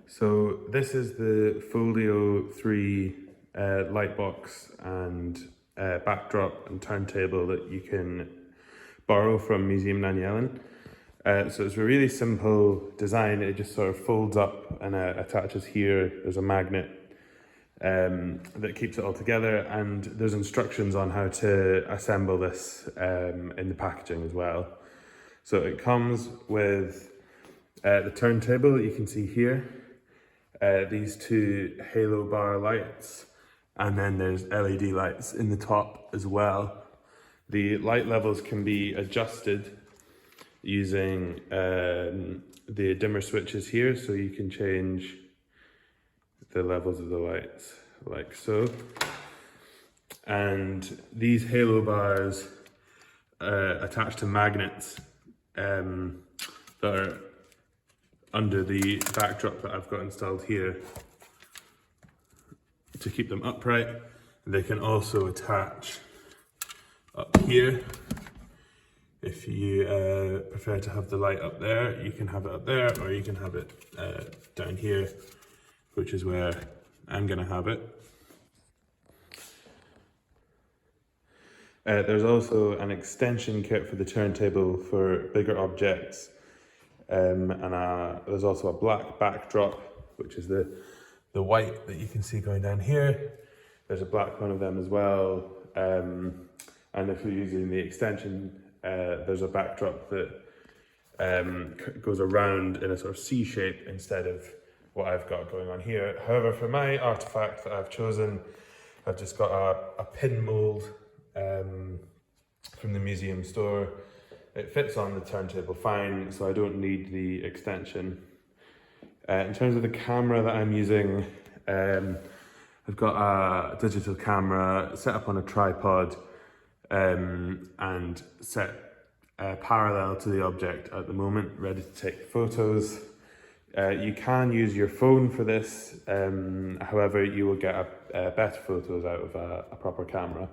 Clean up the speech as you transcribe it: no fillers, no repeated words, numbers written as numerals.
So this is the Folio 3 lightbox and backdrop and turntable that you can borrow from Museum Eilean. So it's a really simple design. It just sort of folds up and attaches here. There's a magnet that keeps it all together, and there's instructions on how to assemble this in the packaging as well. So it comes with the turntable that you can see here, these two halo bar lights, and then there's LED lights in the top as well. The light levels can be adjusted using the dimmer switches here, so you can change the levels of the lights like so. And these halo bars attach to magnets that are under the backdrop that I've got installed here to keep them upright. They can also attach up here. If you prefer to have the light up there, you can have it up there, or you can have it down here, which is where I'm gonna have it. There's also an extension kit for the turntable for bigger objects. And there's also a black backdrop, which is the white that you can see going down here. There's a black one of them as well. And if you're using the extension, there's a backdrop that goes around in a sort of C shape instead of what I've got going on here. However, for my artifact that I've chosen, I've just got a pin mold from the museum store. It fits on the turntable fine, so I don't need the extension. In terms of the camera that I'm using, I've got a digital camera set up on a tripod and set parallel to the object at the moment, ready to take photos. You can use your phone for this, however you will get better photos out of a proper camera.